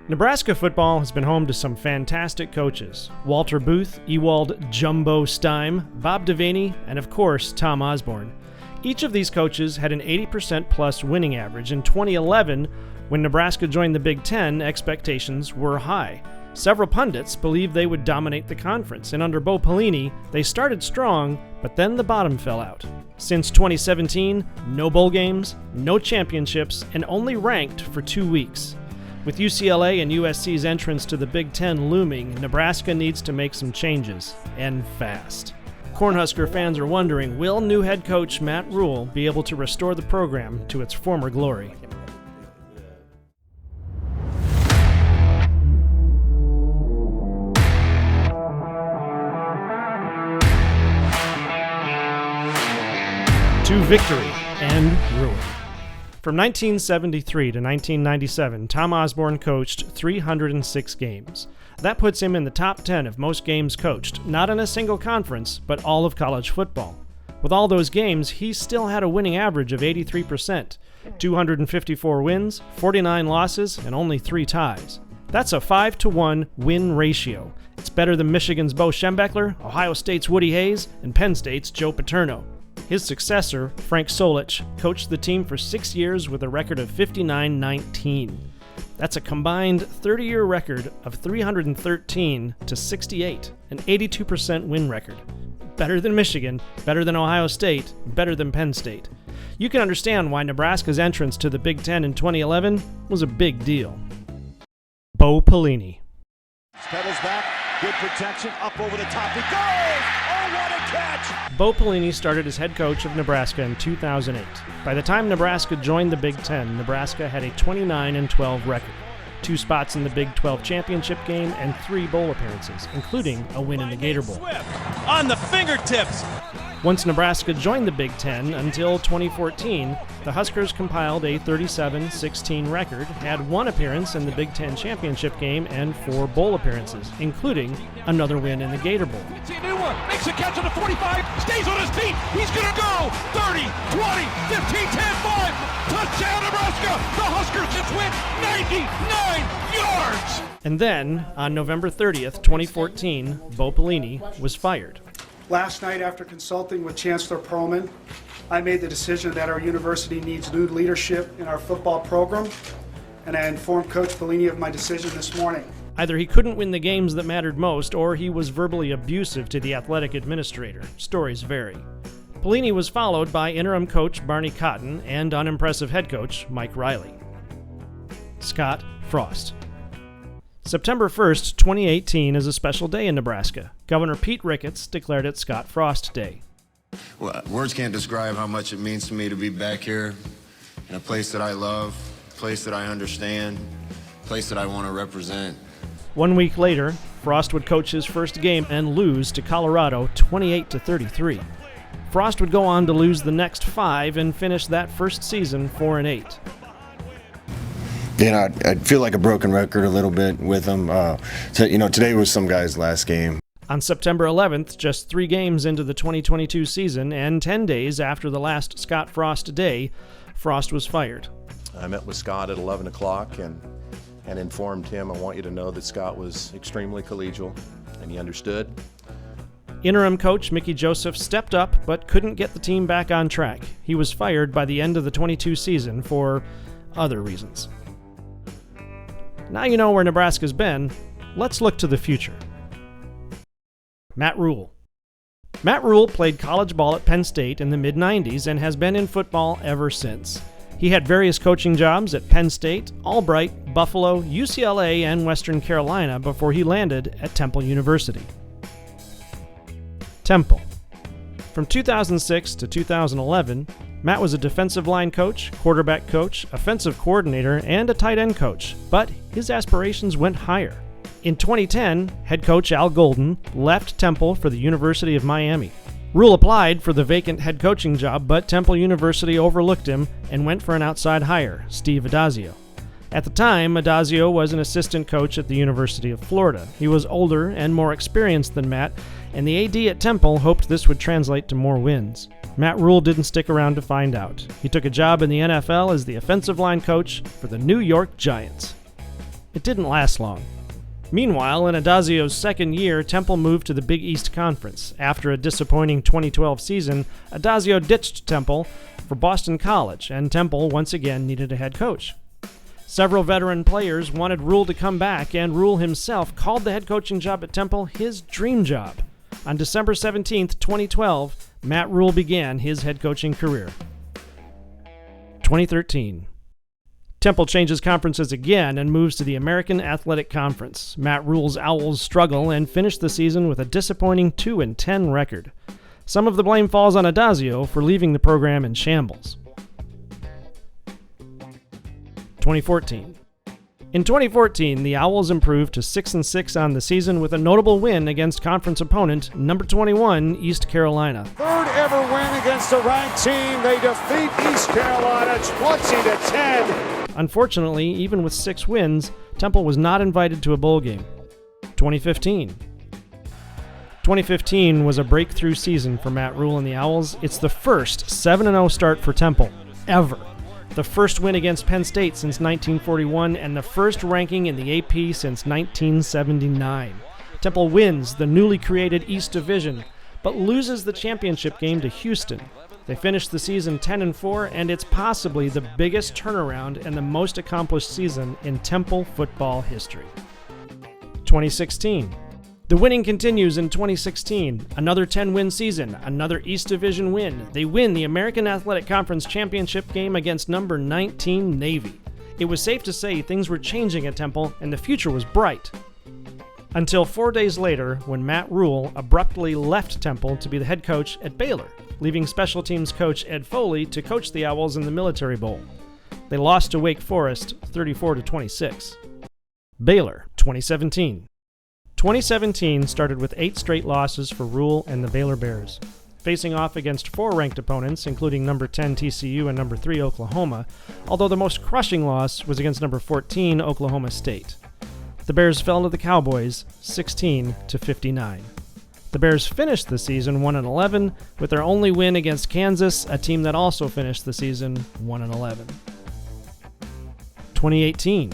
Nebraska football has been home to some fantastic coaches: Walter Booth, Ewald Jumbo Steim, Bob Devaney, and of course, Tom Osborne. Each of these coaches had an 80% plus winning average. In 2011, when Nebraska joined the Big Ten, expectations were high. Several pundits believed they would dominate the conference, and under Bo Pelini, they started strong, but then the bottom fell out. Since 2017, no bowl games, no championships, and only ranked for 2 weeks. With UCLA and USC's entrance to the Big Ten looming, Nebraska needs to make some changes, and fast. Cornhusker fans are wondering, will new head coach Matt Rhule be able to restore the program to its former glory? To victory and ruin. From 1973 to 1997, Tom Osborne coached 306 games. That puts him in the top 10 of most games coached, not in a single conference, but all of college football. With all those games, he still had a winning average of 83%, 254 wins, 49 losses, and only 3 ties. That's a 5-to-1 win ratio. It's better than Michigan's Bo Schembechler, Ohio State's Woody Hayes, and Penn State's Joe Paterno. His successor, Frank Solich, coached the team for 6 years with a record of 59-19. That's a combined 30-year record of 313 to 68, an 82% win record. Better than Michigan, better than Ohio State, better than Penn State. You can understand why Nebraska's entrance to the Big Ten in 2011 was a big deal. Bo Pelini. Pedals back, good protection, up over the top, he goes! Oh, what a catch! Bo Pelini started as head coach of Nebraska in 2008. By the time Nebraska joined the Big Ten, Nebraska had a 29-12 record, 2 spots in the Big 12 championship game, and 3 bowl appearances, including a win in the Gator Bowl. On the fingertips! Once Nebraska joined the Big Ten until 2014, the Huskers compiled a 37-16 record, had 1 appearance in the Big Ten championship game, and 4 bowl appearances, including another win in the Gator Bowl. It's a new one, makes a catch on the 45, stays on his feet, he's gonna go! 30, 20, 15, 10, 5, touchdown Nebraska! The Huskers just went 99 yards! And then, on November 30th, 2014, Bo Pelini was fired. Last night, after consulting with Chancellor Perlman, I made the decision that our university needs new leadership in our football program, and I informed Coach Pelini of my decision this morning. Either he couldn't win the games that mattered most, or he was verbally abusive to the athletic administrator. Stories vary. Pelini was followed by interim coach Barney Cotton and unimpressive head coach Mike Riley. Scott Frost. September 1st, 2018 is a special day in Nebraska. Governor Pete Ricketts declared it Scott Frost Day. Well, words can't describe how much it means to me to be back here in a place that I love, a place that I understand, a place that I want to represent. 1 week later, Frost would coach his first game and lose to Colorado 28-33. Frost would go on to lose the next 5 and finish that first season 4-8. You know, I feel like a broken record a little bit with them. Today was some guy's last game. On September 11th, just 3 games into the 2022 season and 10 days after the last Scott Frost Day, Frost was fired. I met with Scott at 11 o'clock and informed him, I want you to know that Scott was extremely collegial, and he understood. Interim coach Mickey Joseph stepped up but couldn't get the team back on track. He was fired by the end of the 22 season for other reasons. Now you know where Nebraska's been, let's look to the future. Matt Rhule. Matt Rhule played college ball at Penn State in the mid-90s and has been in football ever since. He had various coaching jobs at Penn State, Albright, Buffalo, UCLA, and Western Carolina before he landed at Temple University. Temple. From 2006 to 2011, Matt was a defensive line coach, quarterback coach, offensive coordinator, and a tight end coach, but his aspirations went higher. In 2010, head coach Al Golden left Temple for the University of Miami. Rhule applied for the vacant head coaching job, but Temple University overlooked him and went for an outside hire, Steve Addazio. At the time, Addazio was an assistant coach at the University of Florida. He was older and more experienced than Matt, and the AD at Temple hoped this would translate to more wins. Matt Rhule didn't stick around to find out. He took a job in the NFL as the offensive line coach for the New York Giants. It didn't last long. Meanwhile, in Adazio's second year, Temple moved to the Big East Conference. After a disappointing 2012 season, Adazio ditched Temple for Boston College, and Temple once again needed a head coach. Several veteran players wanted Rhule to come back, and Rhule himself called the head coaching job at Temple his dream job. On December 17, 2012, Matt Rhule began his head coaching career. 2013. Temple changes conferences again and moves to the American Athletic Conference. Matt Rhule's Owls struggle and finish the season with a disappointing 2-10 record. Some of the blame falls on Adazio for leaving the program in shambles. 2014. In 2014, the Owls improved to 6-6 on the season with a notable win against conference opponent number 21, East Carolina. Third ever win against a ranked team. They defeat East Carolina 20-10. Unfortunately, even with 6 wins, Temple was not invited to a bowl game. 2015. 2015 was a breakthrough season for Matt Rhule and the Owls. It's the first 7-0 start for Temple, ever. The first win against Penn State since 1941, and the first ranking in the AP since 1979. Temple wins the newly created East Division, but loses the championship game to Houston. They finished the season 10-4, and it's possibly the biggest turnaround and the most accomplished season in Temple football history. 2016. The winning continues in 2016. Another 10-win season, another East Division win. They win the American Athletic Conference championship game against number 19 Navy. It was safe to say things were changing at Temple, and the future was bright. Until 4 days later, when Matt Rhule abruptly left Temple to be the head coach at Baylor, leaving special teams coach Ed Foley to coach the Owls in the Military Bowl. They lost to Wake Forest 34-26. Baylor, 2017. 2017 started with 8 straight losses for Rhule and the Baylor Bears. Facing off against 4 ranked opponents, including number 10 TCU and number 3 Oklahoma, although the most crushing loss was against number 14 Oklahoma State. The Bears fell to the Cowboys 16-59. The Bears finished the season 1-11, with their only win against Kansas, a team that also finished the season 1-11. 2018.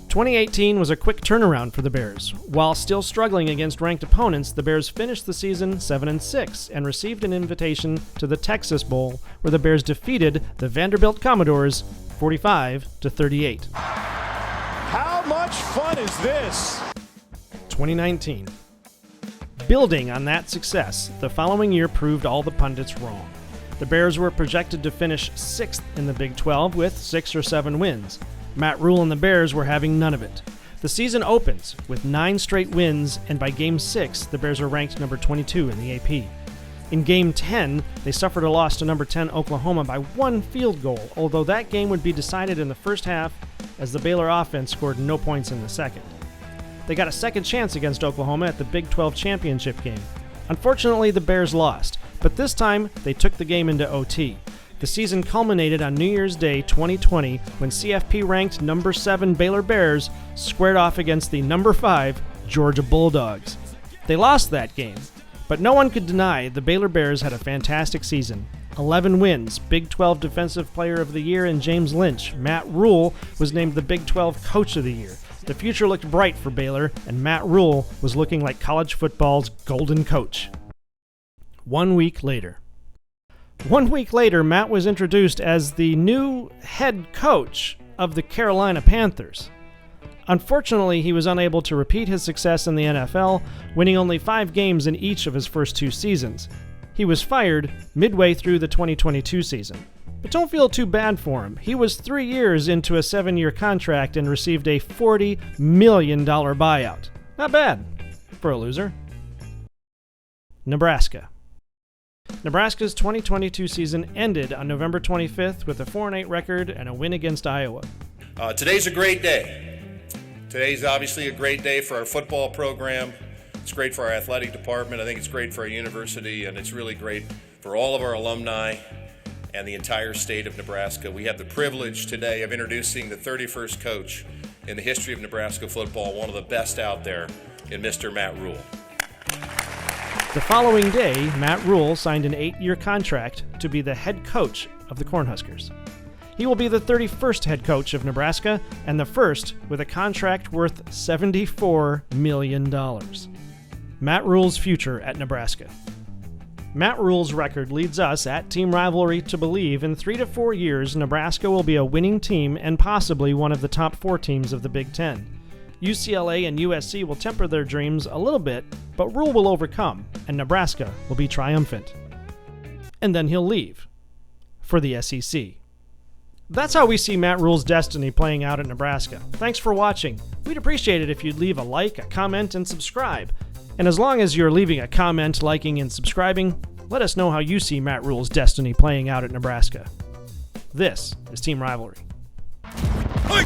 2018 was a quick turnaround for the Bears. While still struggling against ranked opponents, the Bears finished the season 7-6 and received an invitation to the Texas Bowl, where the Bears defeated the Vanderbilt Commodores 45-38. How much fun is this? 2019. Building on that success, the following year proved all the pundits wrong. The Bears were projected to finish 6th in the Big 12 with 6 or 7 wins. Matt Rhule and the Bears were having none of it. The season opens with 9 straight wins, and by Game 6, the Bears are ranked number 22 in the AP. In Game 10, they suffered a loss to number 10 Oklahoma by 1 field goal, although that game would be decided in the first half as the Baylor offense scored no points in the second. They got a second chance against Oklahoma at the Big 12 championship game. Unfortunately, the Bears lost, but this time they took the game into OT. The season culminated on New Year's Day 2020 when CFP-ranked number 7 Baylor Bears squared off against the number 5 Georgia Bulldogs. They lost that game, but no one could deny the Baylor Bears had a fantastic season. 11 wins, Big 12 Defensive Player of the Year in James Lynch. Matt Rhule was named the Big 12 Coach of the Year. The future looked bright for Baylor, and Matt Rhule was looking like college football's golden coach. 1 week later. 1 week later, Matt was introduced as the new head coach of the Carolina Panthers. Unfortunately, he was unable to repeat his success in the NFL, winning only 5 games in each of his first 2 seasons. He was fired midway through the 2022 season. But don't feel too bad for him. He was 3 years into a 7-year contract and received a $40 million buyout. Not bad for a loser. Nebraska. Nebraska's 2022 season ended on November 25th with a 4-8 record and a win against Iowa. Today's a great day. Today's obviously a great day for our football program. It's great for our athletic department. I think it's great for our university, and it's really great for all of our alumni and the entire state of Nebraska. We have the privilege today of introducing the 31st coach in the history of Nebraska football, one of the best out there, in Mr. Matt Rhule. The following day, Matt Rhule signed an 8-year contract to be the head coach of the Cornhuskers. He will be the 31st head coach of Nebraska and the first with a contract worth $74 million. Matt Rhule's future at Nebraska. Matt Rhule's record leads us at Team Rivalry to believe in 3 to 4 years Nebraska will be a winning team and possibly one of the top 4 teams of the Big Ten. UCLA and USC will temper their dreams a little bit, but Rhule will overcome, and Nebraska will be triumphant. And then he'll leave for the SEC. That's how we see Matt Rhule's destiny playing out at Nebraska. Thanks for watching. We'd appreciate it if you'd leave a like, a comment, and subscribe. And as long as you're leaving a comment, liking, and subscribing, let us know how you see Matt Rhule's destiny playing out at Nebraska. This is Team Rivalry. Hey!